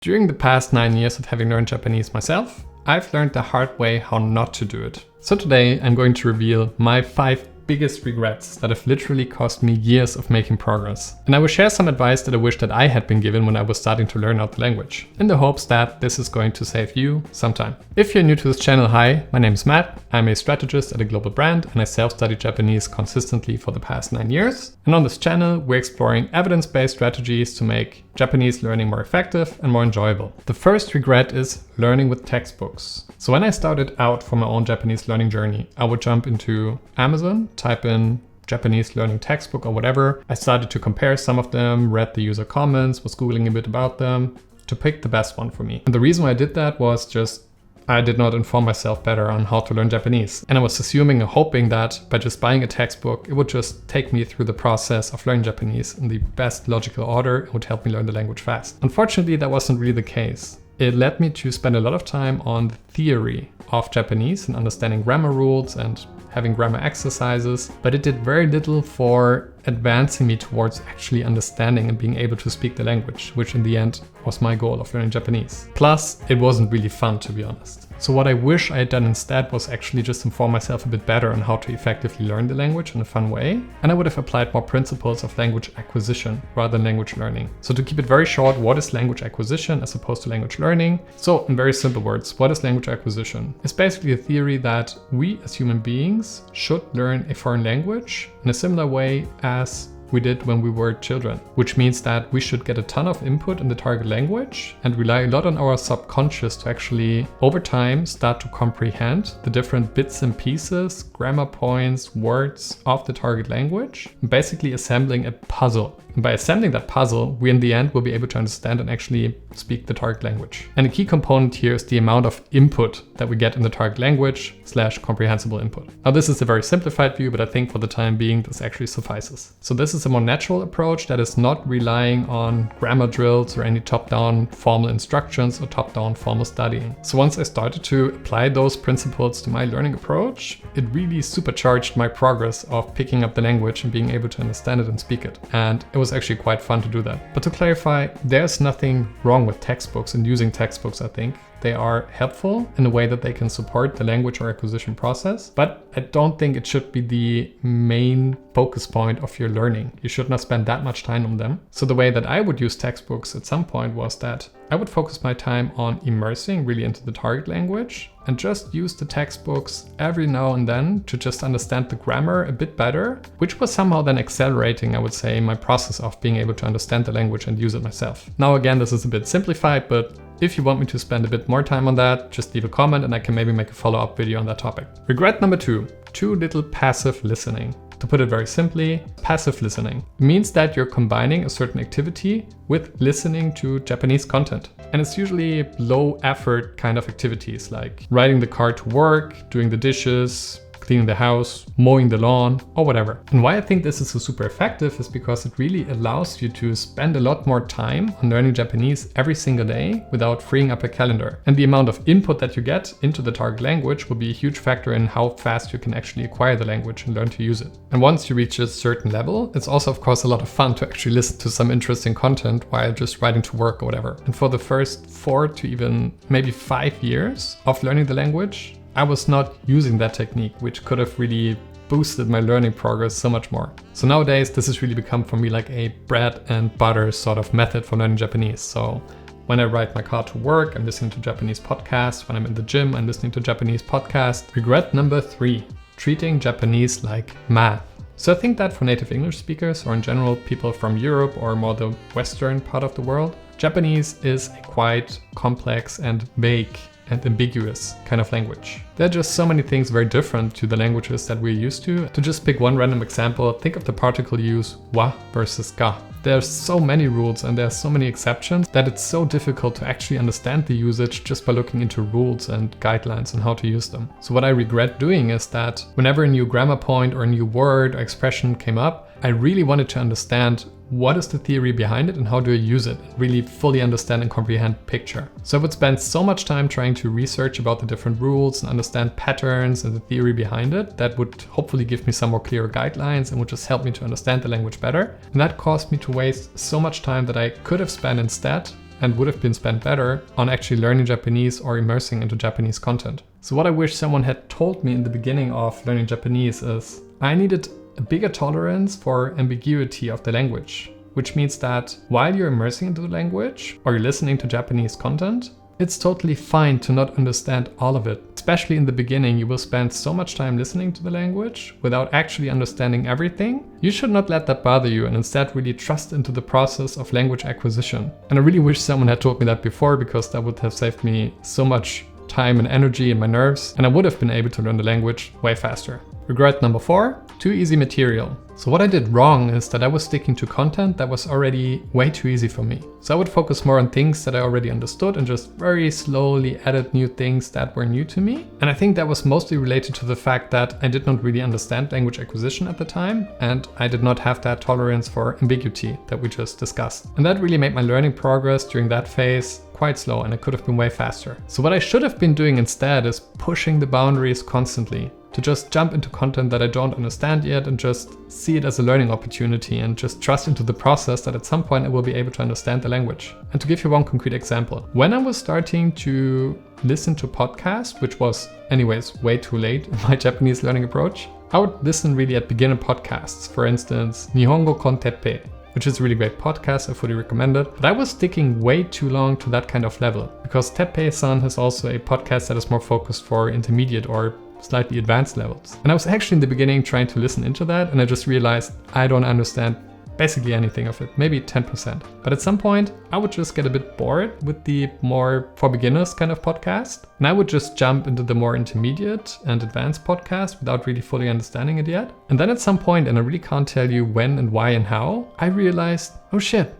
During the past 9 years of having learned Japanese myself, I've learned the hard way how not to do it. So today I'm going to reveal my 5 biggest regrets that have literally cost me years of making progress. And I will share some advice that I wish that I had been given when I was starting to learn out the language, in the hopes that this is going to save you some time. If you're new to this channel, hi, my name is Matt. I'm a strategist at a global brand and I self-studied Japanese consistently for the past 9 years. And on this channel, we're exploring evidence-based strategies to make Japanese learning more effective and more enjoyable. The first regret is learning with textbooks. So when I started out for my own Japanese learning journey, I would jump into Amazon, type in Japanese learning textbook or whatever. I started to compare some of them, read the user comments, was Googling a bit about them to pick the best one for me. And the reason why I did that was just I did not inform myself better on how to learn Japanese. And I was assuming and hoping that by just buying a textbook, it would just take me through the process of learning Japanese in the best logical order and would help me learn the language fast. Unfortunately, that wasn't really the case. It led me to spend a lot of time on the theory of Japanese and understanding grammar rules and having grammar exercises, but it did very little for advancing me towards actually understanding and being able to speak the language, which in the end was my goal of learning Japanese. Plus, it wasn't really fun, to be honest. So what I wish I had done instead was actually just inform myself a bit better on how to effectively learn the language in a fun way. And I would have applied more principles of language acquisition rather than language learning. So to keep it very short, what is language acquisition as opposed to language learning? So in very simple words, what is language acquisition? It's basically a theory that we as human beings should learn a foreign language in a similar way as we did when we were children, which means that we should get a ton of input in the target language and rely a lot on our subconscious to actually, over time, start to comprehend the different bits and pieces, grammar points, words of the target language, basically assembling a puzzle. And by assembling that puzzle, we in the end will be able to understand and actually speak the target language. And a key component here is the amount of input that we get in the target language / comprehensible input. Now this is a very simplified view, but I think for the time being, this actually suffices. So this is a more natural approach that is not relying on grammar drills or any top-down formal instructions or top-down formal studying. So once I started to apply those principles to my learning approach, it really supercharged my progress of picking up the language and being able to understand it and speak it. And it was actually quite fun to do that. But to clarify, there's nothing wrong with textbooks and using textbooks, I think. They are helpful in a way that they can support the language or acquisition process, but I don't think it should be the main focus point of your learning. You should not spend that much time on them. So the way that I would use textbooks at some point was that I would focus my time on immersing really into the target language and just use the textbooks every now and then to just understand the grammar a bit better, which was somehow then accelerating, I would say, my process of being able to understand the language and use it myself. Now again, this is a bit simplified, but if you want me to spend a bit more time on that, just leave a comment and I can maybe make a follow-up video on that topic. Regret number 2, too little passive listening. To put it very simply, passive listening means that you're combining a certain activity with listening to Japanese content. And it's usually low effort kind of activities like riding the car to work, doing the dishes, cleaning the house, mowing the lawn, or whatever. And why I think this is so super effective is because it really allows you to spend a lot more time on learning Japanese every single day without freeing up a calendar. And the amount of input that you get into the target language will be a huge factor in how fast you can actually acquire the language and learn to use it. And once you reach a certain level, it's also of course a lot of fun to actually listen to some interesting content while just riding to work or whatever. And for the first 4 to even maybe 5 years of learning the language, I was not using that technique, which could have really boosted my learning progress so much more. So nowadays, this has really become for me like a bread and butter sort of method for learning Japanese. So when I ride my car to work, I'm listening to Japanese podcasts. When I'm in the gym, I'm listening to Japanese podcasts. Regret number 3, treating Japanese like math. So I think that for native English speakers or in general people from Europe or more the Western part of the world, Japanese is a quite complex and vague and ambiguous kind of language. There are just so many things very different to the languages that we're used to. To just pick one random example, think of the particle use wa versus ga. There's so many rules and there's so many exceptions that it's so difficult to actually understand the usage just by looking into rules and guidelines on how to use them. So what I regret doing is that whenever a new grammar point or a new word or expression came up, I really wanted to understand what is the theory behind it and how do I use it and really fully understand and comprehend the picture. So I would spend so much time trying to research about the different rules and understand patterns and the theory behind it that would hopefully give me some more clearer guidelines and would just help me to understand the language better. And that caused me to waste so much time that I could have spent instead and would have been spent better on actually learning Japanese or immersing into Japanese content. So what I wish someone had told me in the beginning of learning Japanese is I needed a bigger tolerance for ambiguity of the language, which means that while you're immersing into the language or you're listening to Japanese content, it's totally fine to not understand all of it. Especially in the beginning, you will spend so much time listening to the language without actually understanding everything. You should not let that bother you and instead really trust into the process of language acquisition. And I really wish someone had told me that before, because that would have saved me so much time and energy in my nerves, and I would have been able to learn the language way faster. Regret number 4, too easy material. So what I did wrong is that I was sticking to content that was already way too easy for me. So I would focus more on things that I already understood and just very slowly added new things that were new to me. And I think that was mostly related to the fact that I did not really understand language acquisition at the time, and I did not have that tolerance for ambiguity that we just discussed. And that really made my learning progress during that phase quite slow, and it could have been way faster. So what I should have been doing instead is pushing the boundaries constantly, to just jump into content that I don't understand yet and just see it as a learning opportunity and just trust into the process that at some point I will be able to understand the language. And to give you one concrete example, when I was starting to listen to podcasts, which was anyways way too late in my Japanese learning approach, I would listen really at beginner podcasts, for instance, Nihongo kon Teppei, which is a really great podcast, I fully recommend it. But I was sticking way too long to that kind of level, because Teppei-san has also a podcast that is more focused for intermediate or slightly advanced levels. And I was actually in the beginning trying to listen into that, and I just realized I don't understand basically anything of it, maybe 10%. But at some point, I would just get a bit bored with the more for beginners kind of podcast, and I would just jump into the more intermediate and advanced podcast without really fully understanding it yet. And then at some point, and I really can't tell you when and why and how, I realized, oh shit,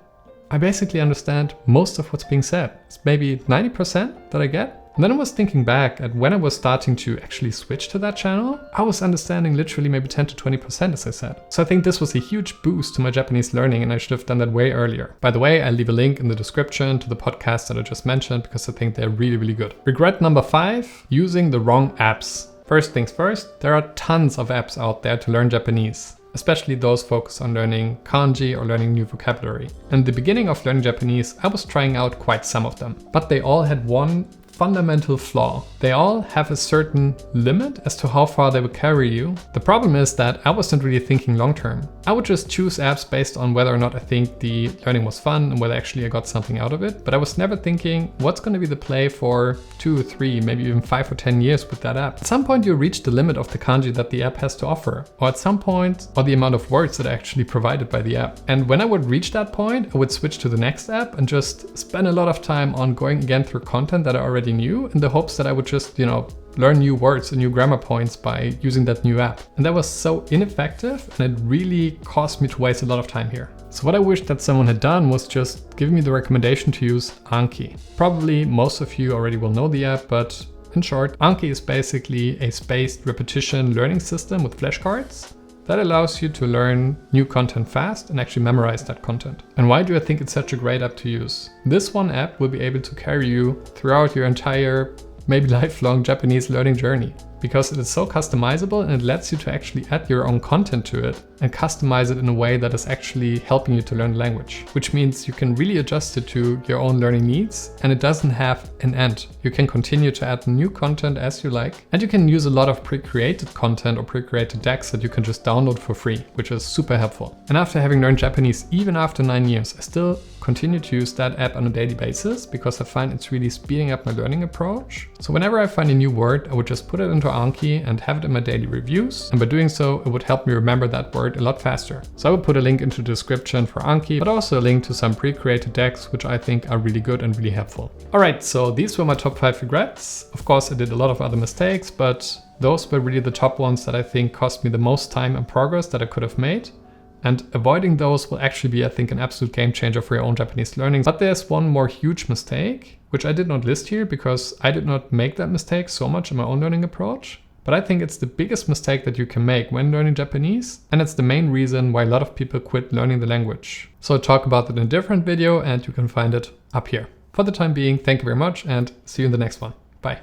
I basically understand most of what's being said. It's maybe 90% that I get. And then I was thinking back at when I was starting to actually switch to that channel, I was understanding literally maybe 10 to 20%, as I said. So I think this was a huge boost to my Japanese learning, and I should have done that way earlier. By the way, I'll leave a link in the description to the podcast that I just mentioned, because I think they're really, really good. Regret number 5, using the wrong apps. First things first, there are tons of apps out there to learn Japanese, especially those focused on learning kanji or learning new vocabulary. In the beginning of learning Japanese, I was trying out quite some of them, but they all had one fundamental flaw. They all have a certain limit as to how far they will carry you. The problem is that I wasn't really thinking long term. I would just choose apps based on whether or not I think the learning was fun and whether actually I got something out of it. But I was never thinking what's going to be the play for 2 or 3, maybe even 5 or 10 years with that app. At some point you reach the limit of the kanji that the app has to offer, or at some point, or the amount of words that are actually provided by the app. And when I would reach that point, I would switch to the next app and just spend a lot of time on going again through content that I already knew, in the hopes that I would just, learn new words and new grammar points by using that new app. And that was so ineffective, and it really caused me to waste a lot of time here. So what I wish that someone had done was just give me the recommendation to use ANKI. Probably most of you already will know the app, but in short, ANKI is basically a spaced repetition learning system with flashcards that allows you to learn new content fast and actually memorize that content. And why do I think it's such a great app to use? This one app will be able to carry you throughout your entire, maybe lifelong Japanese learning journey, because it is so customizable and it lets you to actually add your own content to it and customize it in a way that is actually helping you to learn the language, which means you can really adjust it to your own learning needs, and it doesn't have an end. You can continue to add new content as you like, and you can use a lot of pre-created content or pre-created decks that you can just download for free, which is super helpful. And after having learned Japanese even after 9 years, I still continue to use that app on a daily basis because I find it's really speeding up my learning approach. So whenever I find a new word, I would just put it into ANKI and have it in my daily reviews. And by doing so, it would help me remember that word a lot faster. So I would put a link into the description for ANKI, but also a link to some pre-created decks, which I think are really good and really helpful. All right, so these were my top 5 regrets. Of course, I did a lot of other mistakes, but those were really the top ones that I think cost me the most time and progress that I could have made. And avoiding those will actually be, I think, an absolute game changer for your own Japanese learning. But there's one more huge mistake, which I did not list here because I did not make that mistake so much in my own learning approach. But I think it's the biggest mistake that you can make when learning Japanese. And it's the main reason why a lot of people quit learning the language. So I'll talk about it in a different video, and you can find it up here. For the time being, thank you very much, and see you in the next one. Bye.